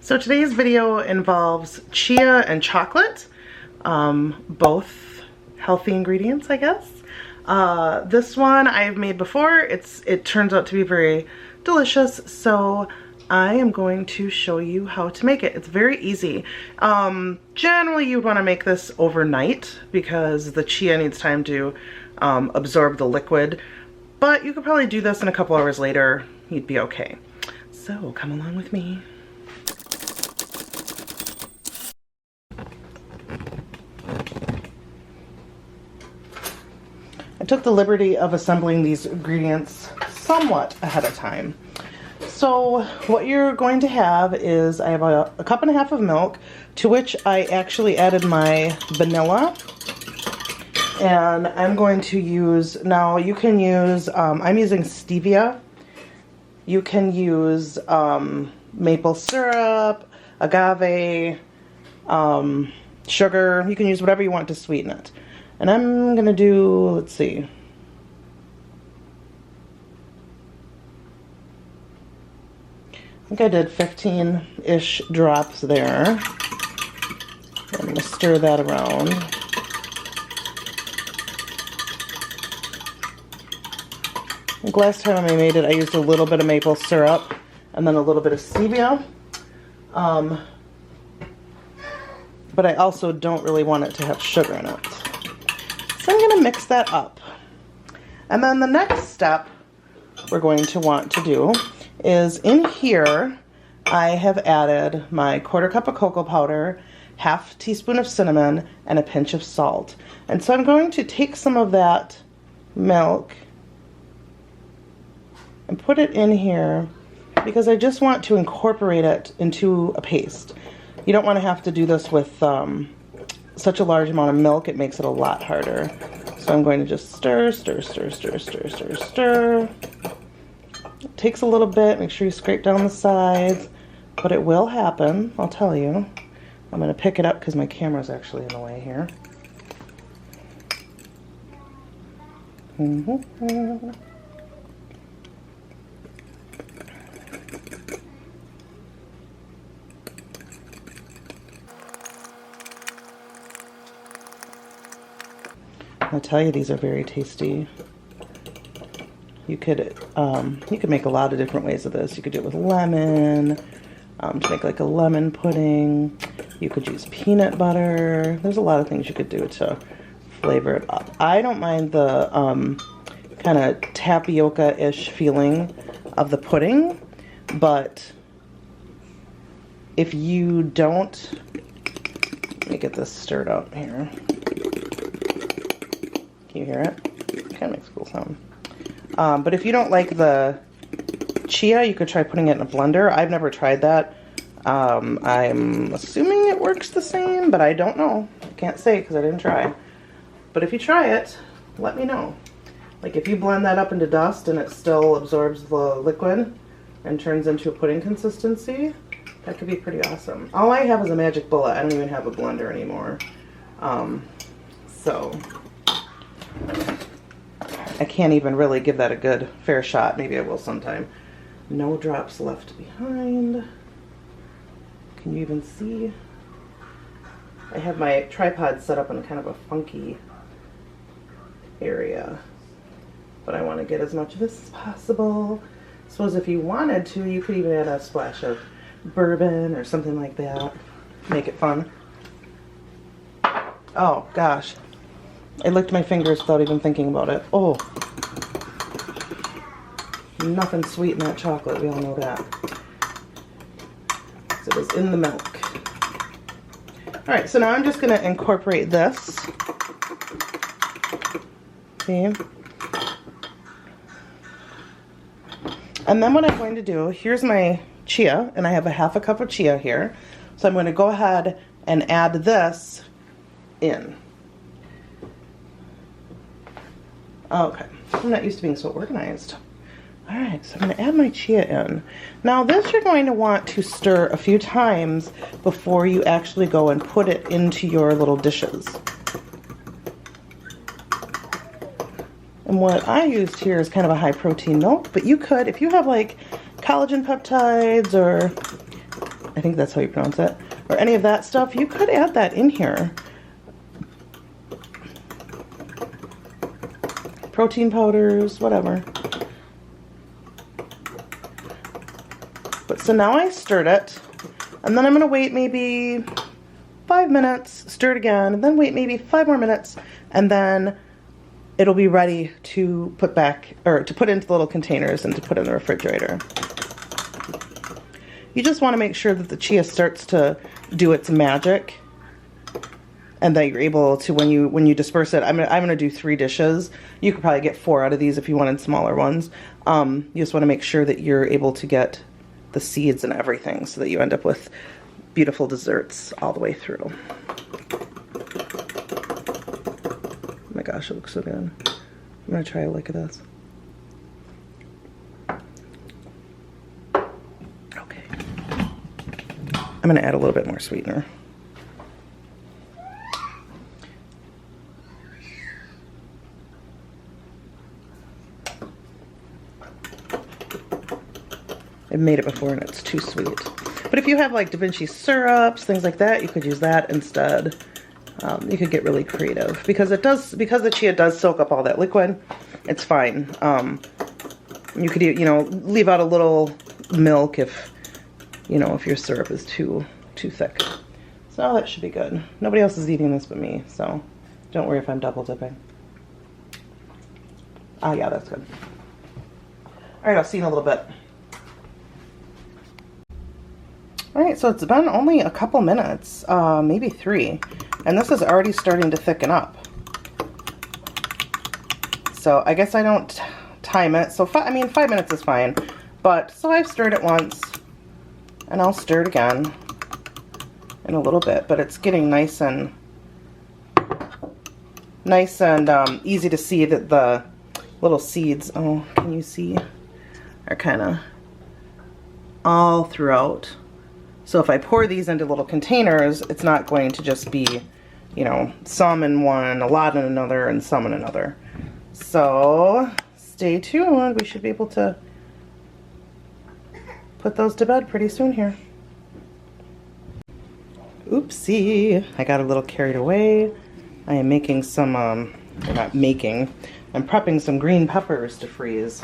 So today's video involves chia and chocolate, both healthy ingredients, I guess. This one I've made before. It turns out to be very delicious, so I am going to show you how to make it. It's very easy. Generally you want to make this overnight because the chia needs time to absorb the liquid, but you could probably do this in a couple hours later. You'd be okay. So come along with me. I took the liberty of assembling these ingredients somewhat ahead of time. So what you're going to have is, I have a cup and a half of milk, to which I actually added my vanilla. And I'm going to use, now you can use, I'm using stevia. You can use maple syrup, agave, sugar. You can use whatever you want to sweeten it. And I'm gonna do, let's see. I think I did 15-ish drops there. I'm gonna stir that around. I think last time I made it, I used a little bit of maple syrup and then a little bit of stevia. But I also don't really want it to have sugar in it. So I'm going to mix that up. And then the next step we're going to want to do is, in here I have added my 1/4 cup of cocoa powder, 1/2 teaspoon of cinnamon, and a pinch of salt. And so I'm going to take some of that milk and put it in here because I just want to incorporate it into a paste. You don't want to have to do this with such a large amount of milk. It makes it a lot harder. So I'm going to just stir, stir, stir, stir, stir, stir, stir. It takes a little bit. Make sure you scrape down the sides, but it will happen, I'll tell you. I'm going to pick it up because my camera's actually in the way here. I'll tell you, these are very tasty. You could make a lot of different ways of this. You could do it with lemon, to make like a lemon pudding. You could use peanut butter. There's a lot of things you could do to flavor it up. I don't mind the kind of tapioca-ish feeling of the pudding, but if you don't, let me get this stirred up here. Can you hear it? Kind of makes a cool sound. But if you don't like the chia, you could try putting it in a blender. I've never tried that. I'm assuming it works the same, but I don't know. I can't say because I didn't try. But if you try it, let me know. Like if you blend that up into dust and it still absorbs the liquid and turns into a pudding consistency, that could be pretty awesome. All I have is a magic bullet. I don't even have a blender anymore. So I can't even really give that a good fair shot. Maybe I will sometime. No drops left behind. Can you even see? I have my tripod set up in kind of a funky area, but I want to get as much of this as possible. I suppose if you wanted to, you could even add a splash of bourbon or something like that. Make it fun. Oh gosh. I licked my fingers without even thinking about it. Oh. Nothing sweet in that chocolate, we all know that. So it was in the milk. Alright, so now I'm just going to incorporate this. See? And then what I'm going to do, here's my chia, and I have a 1/2 cup of chia here. So I'm going to go ahead and add this in. Okay, I'm not used to being so organized. Alright, so I'm going to add my chia in. Now this you're going to want to stir a few times before you actually go and put it into your little dishes. And what I used here is kind of a high protein milk, but you could, if you have like collagen peptides or I think that's how you pronounce it, or any of that stuff, you could add that in here. Protein powders, whatever. But so now I stirred it, and then I'm gonna wait maybe 5 minutes, stir it again, and then wait maybe 5 more minutes, and then it'll be ready to put back, or to put into the little containers and to put in the refrigerator. You just want to make sure that the chia starts to do its magic, and that you're able to, when you disperse it. I'm gonna do 3 dishes. You could probably get 4 out of these if you wanted smaller ones. You just want to make sure that you're able to get the seeds and everything, so that you end up with beautiful desserts all the way through. Oh my gosh, it looks so good. I'm gonna try a lick of this. Okay. I'm gonna add a little bit more sweetener. I've made it before and it's too sweet. But if you have like Da Vinci syrups, things like that, you could use that instead. You could get really creative because the chia does soak up all that liquid. It's fine. You could, leave out a little milk if your syrup is too thick. So that should be good. Nobody else is eating this but me, so don't worry if I'm double dipping. Ah, yeah, that's good. All right, I'll see you in a little bit. All right, so it's been only a couple minutes, maybe 3, and this is already starting to thicken up. So I guess I don't time it. So 5 minutes is fine. But so I've stirred it once, and I'll stir it again in a little bit. But it's getting nice and easy to see that the little seeds, oh, can you see, are kind of all throughout. So if I pour these into little containers, it's not going to just be, some in one, a lot in another, and some in another. So stay tuned. We should be able to put those to bed pretty soon here. Oopsie, I got a little carried away. I am making some, I'm prepping some green peppers to freeze.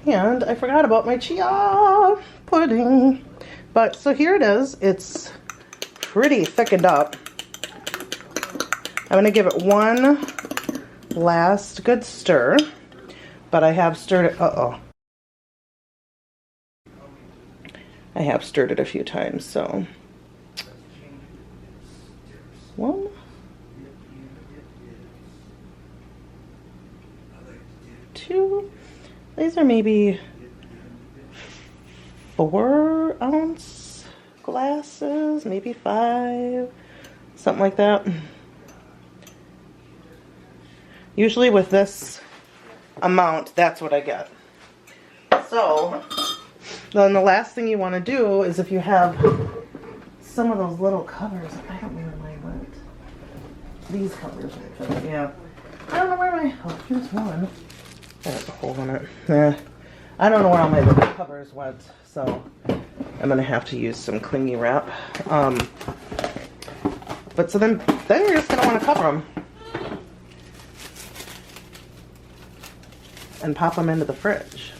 And I forgot about my chia pudding. But so here it is. It's pretty thickened up. I'm going to give it one last good stir. But I have stirred it. I have stirred it a few times, so 1, 2. These are maybe 4-ounce glasses, maybe 5, something like that. Usually with this amount, that's what I get. So then the last thing you want to do is, if you have some of those little covers, I don't know where mine went. These covers, yeah. I don't know where my, oh, here's one. Got a hole in it. Yeah. I don't know where all my little covers went, so I'm gonna have to use some clingy wrap. But so then you're just gonna want to cover them and pop them into the fridge.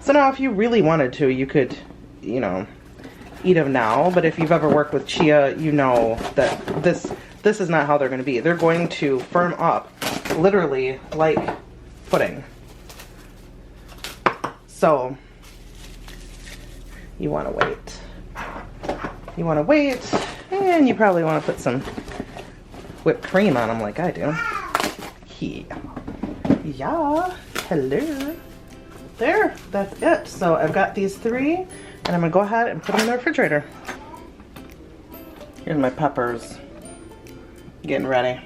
So now, if you really wanted to, you could, eat them now. But if you've ever worked with chia, you know that this is not how they're going to be. They're going to firm up, literally like pudding. So you want to wait. And you probably want to put some whipped cream on them like I do. Yeah. Hello. There. That's it. So I've got these 3, and I'm going to go ahead and put them in the refrigerator. Here's my peppers. Getting ready.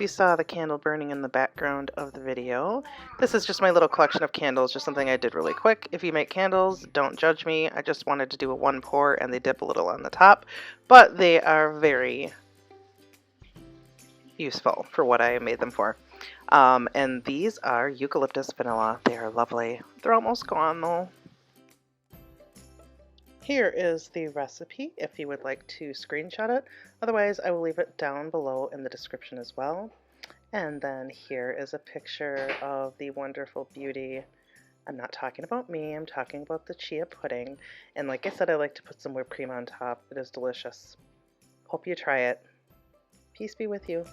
you saw the candle burning in the background of the video. This is just my little collection of candles, just something I did really quick. If you make candles, don't judge me. I just wanted to do a one pour and they dip a little on the top, but they are very useful for what I made them for. And these are eucalyptus vanilla. They are lovely. They're almost gone though. Here is the recipe if you would like to screenshot it. Otherwise, I will leave it down below in the description as well. And then here is a picture of the wonderful beauty. I'm not talking about me, I'm talking about the chia pudding. And like I said, I like to put some whipped cream on top. It is delicious. Hope you try it. Peace be with you.